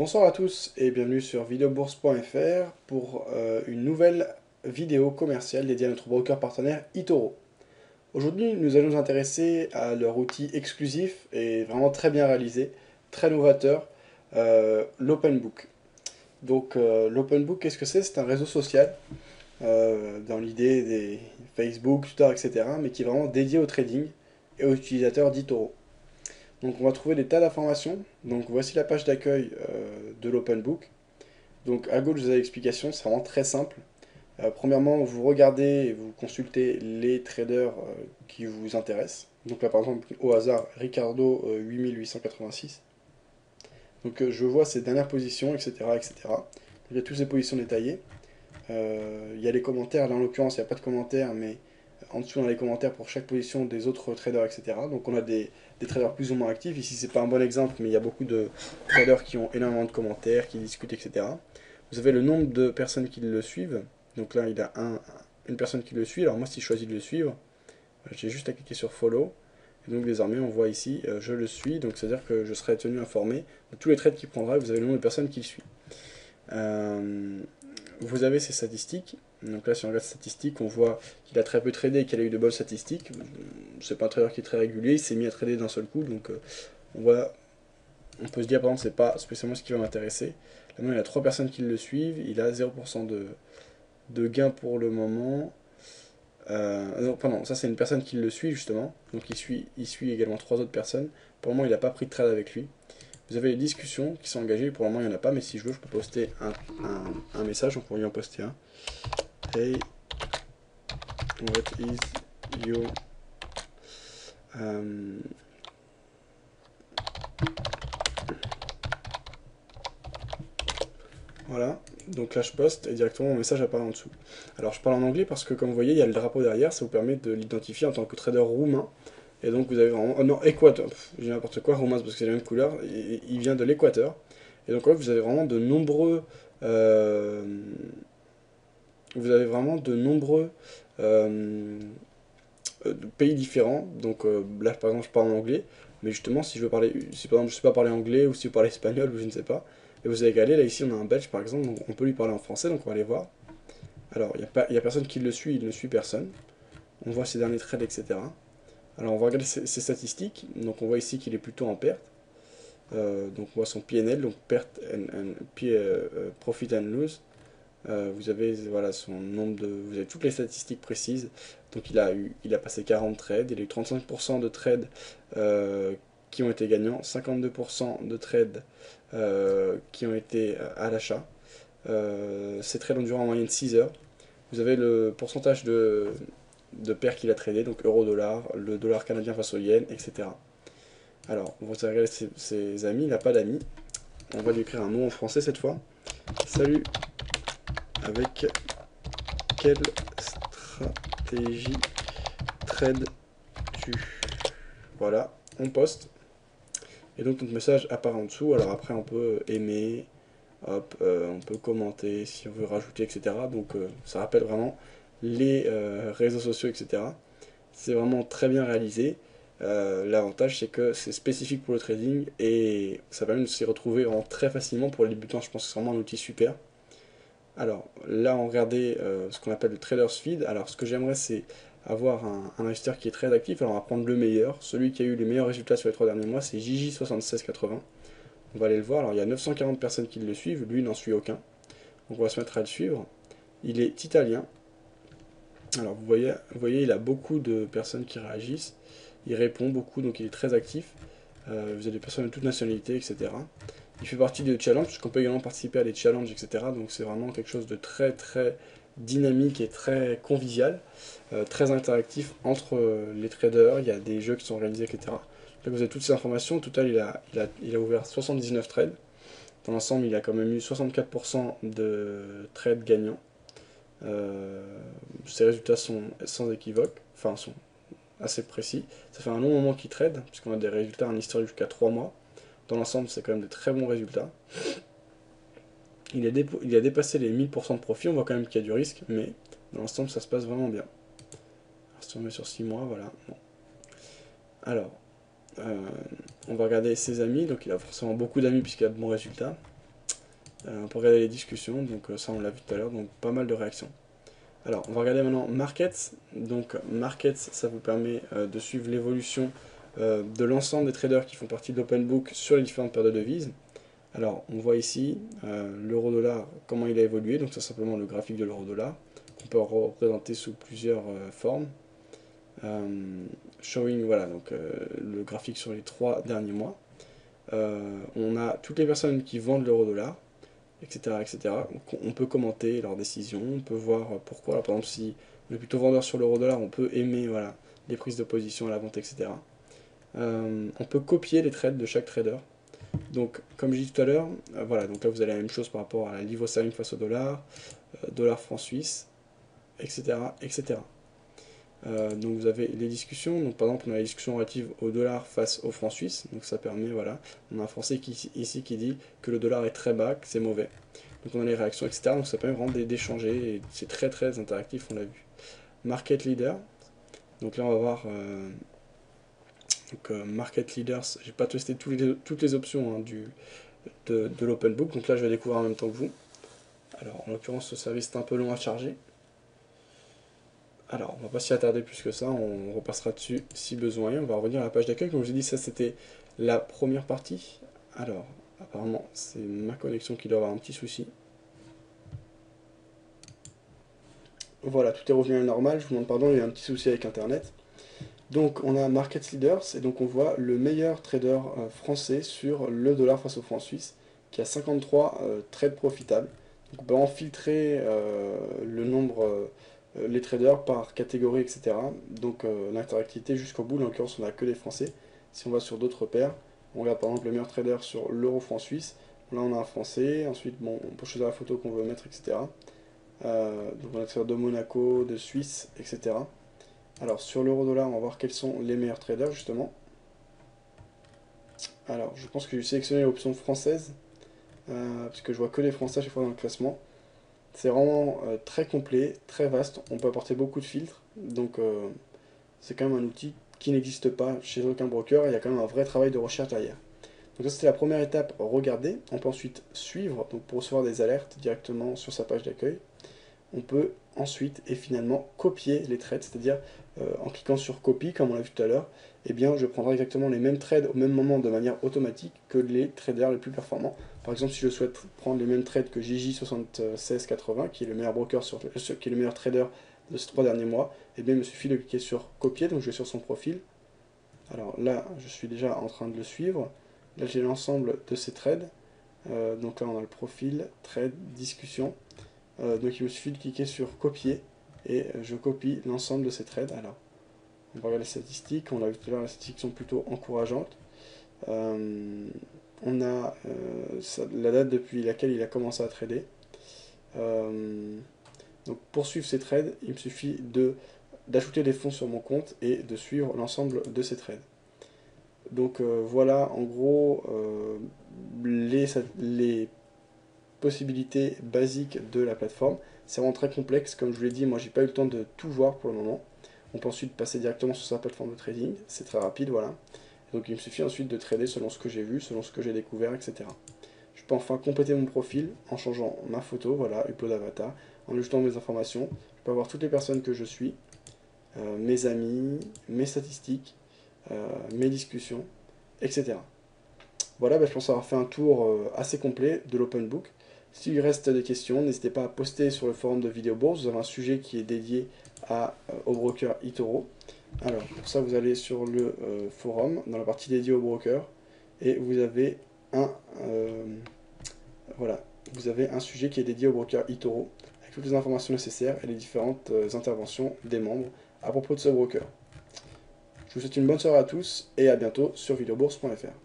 Bonsoir à tous et bienvenue sur videobourse.fr pour une nouvelle vidéo commerciale dédiée à notre broker partenaire eToro. Aujourd'hui, nous allons nous intéresser à leur outil exclusif et vraiment très bien réalisé, très novateur, l'OpenBook. Donc l'OpenBook, qu'est-ce que c'est? C'est un réseau social dans l'idée des Facebook, Twitter, etc. mais qui est vraiment dédié au trading et aux utilisateurs d'eToro. Donc on va trouver des tas d'informations. Donc voici la page d'accueil de l'OpenBook. Donc à gauche vous avez l'explication, c'est vraiment très simple. Premièrement, vous regardez et vous consultez les traders qui vous intéressent. Donc là par exemple au hasard Ricardo 8886. Donc je vois ses dernières positions, etc. etc. Donc, il y a toutes ces positions détaillées. Il y a les commentaires, là en l'occurrence il n'y a pas de commentaires, mais en dessous on a les commentaires pour chaque position des autres traders, etc. Donc on a des traders plus ou moins actifs. Ici c'est pas un bon exemple, mais il y a beaucoup de traders qui ont énormément de commentaires, qui discutent, etc. Vous avez le nombre de personnes qui le suivent. Donc là il a une personne qui le suit. Alors moi si je choisis de le suivre, j'ai juste à cliquer sur follow. Et donc désormais on voit ici je le suis, donc c'est à dire que je serai tenu informé de tous les trades qu'il prendra. Vous avez le nombre de personnes qui le suivent. Vous avez ses statistiques. Donc là, si on regarde ses statistiques, on voit qu'il a très peu tradé et qu'il a eu de bonnes statistiques. C'est pas un trader qui est très régulier, il s'est mis à trader d'un seul coup, donc on peut se dire par exemple c'est pas spécialement ce qui va m'intéresser. Là maintenant il y a 3 personnes qui le suivent, il a 0% de gain pour le moment. Non, pardon, ça c'est une personne qui le suit justement, donc il suit également 3 autres personnes. Pour le moment il n'a pas pris de trade avec lui. Vous avez les discussions qui sont engagées, pour le moment il n'y en a pas, mais si je veux, je peux poster un message, on pourrait y en poster un. Hey, what is your voilà, donc là je poste et directement mon message apparaît en dessous. Alors je parle en anglais parce que comme vous voyez, il y a le drapeau derrière, ça vous permet de l'identifier en tant que trader roumain. Et donc vous avez vraiment... Oh non, Équateur, j'ai n'importe quoi, roumain parce que c'est la même couleur, il vient de l'Équateur. Et donc ouais, vous avez vraiment de nombreux... vous avez vraiment de nombreux pays différents. Donc là par exemple je parle en anglais, mais justement si je veux parler, si par exemple je sais pas parler anglais ou si je parle espagnol ou je ne sais pas, et vous avez qu'à aller, là ici on a un Belge par exemple, donc on peut lui parler en français, donc on va aller voir. Alors il y a personne qui le suit, il ne suit personne. On voit ses derniers trades, etc. Alors on va regarder ses statistiques, donc on voit ici qu'il est plutôt en perte. Donc on voit son PNL, donc perte profit and lose. Vous avez voilà son nombre de, vous avez toutes les statistiques précises. Donc il a passé 40 trades, il a eu 35% de trades qui ont été gagnants, 52% de trades qui ont été à l'achat. Ces trades ont duré en moyenne 6 heures. Vous avez le pourcentage de paires qu'il a tradé, donc euro-dollar, le dollar canadien face au yen, etc. Alors, vous allez regarder ses amis, il n'a pas d'amis. On va lui écrire un mot en français cette fois. Salut, avec quelle stratégie trades-tu? Voilà, on poste. Et donc notre message apparaît en dessous. Alors après on peut aimer, hop, on peut commenter si on veut rajouter, etc. Donc ça rappelle vraiment les réseaux sociaux, etc. C'est vraiment très bien réalisé. L'avantage c'est que c'est spécifique pour le trading et ça permet de s'y retrouver vraiment très facilement pour les débutants. Je pense que c'est vraiment un outil super. Alors là on regardait ce qu'on appelle le trader's feed. Alors ce que j'aimerais c'est avoir un investisseur qui est très actif. Alors on va prendre le meilleur. Celui qui a eu les meilleurs résultats sur les 3 derniers mois c'est Gigi7680. On va aller le voir. Alors il y a 940 personnes qui le suivent. Lui n'en suit aucun. Donc on va se mettre à le suivre. Il est italien. Alors vous voyez il a beaucoup de personnes qui réagissent. Il répond beaucoup donc il est très actif. Vous avez des personnes de toute nationalité, etc. Il fait partie des challenges, puisqu'on peut également participer à des challenges, etc. Donc c'est vraiment quelque chose de très très dynamique et très convivial, très interactif entre les traders. Il y a des jeux qui sont organisés, etc. Là vous avez toutes ces informations. Au total il a ouvert 79 trades. Dans l'ensemble il a quand même eu 64% de trades gagnants. Ses résultats sont sans équivoque, enfin sont assez précis. Ça fait un long moment qu'il trade, puisqu'on a des résultats en historique jusqu'à 3 mois. Dans l'ensemble, c'est quand même de très bons résultats. Il a dépassé les 1000% de profit, on voit quand même qu'il y a du risque, mais dans l'ensemble, ça se passe vraiment bien. Alors, si on met sur 6 mois, voilà. Bon. Alors, on va regarder ses amis, donc il a forcément beaucoup d'amis puisqu'il a de bons résultats. On peut regarder les discussions, donc ça on l'a vu tout à l'heure, donc pas mal de réactions. Alors, on va regarder maintenant Markets. Donc, Markets, ça vous permet de suivre l'évolution de l'ensemble des traders qui font partie de l'OpenBook sur les différentes paires de devises. Alors, on voit ici l'euro-dollar, comment il a évolué. Donc, c'est simplement le graphique de l'euro-dollar. On peut représenter sous plusieurs formes. Showing, voilà, donc le graphique sur les 3 derniers mois. On a toutes les personnes qui vendent l'euro-dollar, etc., etc. Donc, on peut commenter leurs décisions, on peut voir pourquoi. Alors, par exemple, si on est plutôt vendeur sur l'euro-dollar, on peut aimer voilà, les prises de position à la vente, etc. On peut copier les trades de chaque trader. Donc, comme je dis tout à l'heure, voilà, donc là vous avez la même chose par rapport à la livre sterling face au dollar, dollar franc suisse, etc., etc. Donc vous avez les discussions, donc par exemple on a la discussion relative au dollar face au franc suisse, donc ça permet, voilà, on a un français ici qui dit que le dollar est très bas, que c'est mauvais. Donc on a les réactions, etc. Donc ça permet vraiment d'échanger, et c'est très très interactif, on l'a vu. Market Leader, donc là on va voir Market Leaders, j'ai pas testé toutes les options hein, de l'OpenBook, donc là je vais découvrir en même temps que vous. Alors en l'occurrence ce service est un peu long à charger. Alors, on va pas s'y attarder plus que ça, on repassera dessus si besoin. On va revenir à la page d'accueil. Comme je vous ai dit, ça c'était la première partie. Alors, apparemment, c'est ma connexion qui doit avoir un petit souci. Voilà, tout est revenu à la normale. Je vous demande pardon, il y a un petit souci avec Internet. Donc, on a Market Leaders, et donc on voit le meilleur trader français sur le dollar face au franc suisse, qui a 53 trades profitables. Donc, on peut en filtrer le nombre les traders par catégorie, etc. Donc l'interactivité jusqu'au bout, en l'occurrence on n'a que les Français. Si on va sur d'autres paires, on regarde par exemple le meilleur trader sur l'euro franc suisse, là on a un Français, ensuite bon, on peut choisir la photo qu'on veut mettre, etc. Donc on a le trader de Monaco, de Suisse, etc. Alors sur l'euro dollar, on va voir quels sont les meilleurs traders justement. Alors je pense que j'ai sélectionné l'option française, parce que je vois que les Français à chaque fois dans le classement. C'est vraiment très complet, très vaste, on peut apporter beaucoup de filtres, donc c'est quand même un outil qui n'existe pas chez aucun broker, il y a quand même un vrai travail de recherche derrière. Donc ça c'était la première étape, regarder, on peut ensuite suivre, donc pour recevoir des alertes directement sur sa page d'accueil. On peut ensuite et finalement copier les trades, c'est-à-dire en cliquant sur copie, comme on l'a vu tout à l'heure, eh bien je prendrai exactement les mêmes trades au même moment de manière automatique que les traders les plus performants. Par exemple, si je souhaite prendre les mêmes trades que JJ7680, qui est le meilleur broker qui est le meilleur trader de ces 3 derniers mois, eh bien il me suffit de cliquer sur copier, donc je vais sur son profil. Alors là, je suis déjà en train de le suivre. Là, j'ai l'ensemble de ces trades. Donc là, on a le profil, trade, discussion. Donc il me suffit de cliquer sur copier et je copie l'ensemble de ces trades. Alors, on va regarder les statistiques. On l'a vu tout à l'heure, les statistiques sont plutôt encourageantes. On a la date depuis laquelle il a commencé à trader. Donc pour suivre ces trades, il me suffit d'ajouter des fonds sur mon compte et de suivre l'ensemble de ces trades. Donc voilà en gros les possibilités basiques de la plateforme. C'est vraiment très complexe, comme je vous l'ai dit, moi j'ai pas eu le temps de tout voir pour le moment. On peut ensuite passer directement sur sa plateforme de trading, c'est très rapide, voilà. Donc il me suffit ensuite de trader selon ce que j'ai vu, selon ce que j'ai découvert, etc. Je peux enfin compléter mon profil en changeant ma photo, voilà, upload avatar, en ajoutant mes informations. Je peux avoir toutes les personnes que je suis, mes amis, mes statistiques, mes discussions, etc. Voilà, je pense avoir fait un tour assez complet de l'OpenBook. S'il reste des questions, n'hésitez pas à poster sur le forum de Vidéobourse. Vous avez un sujet qui est dédié au broker eToro. Alors, pour ça, vous allez sur le forum, dans la partie dédiée au broker, et vous avez voilà, vous avez un sujet qui est dédié au broker eToro, avec toutes les informations nécessaires et les différentes interventions des membres à propos de ce broker. Je vous souhaite une bonne soirée à tous et à bientôt sur videobourse.fr.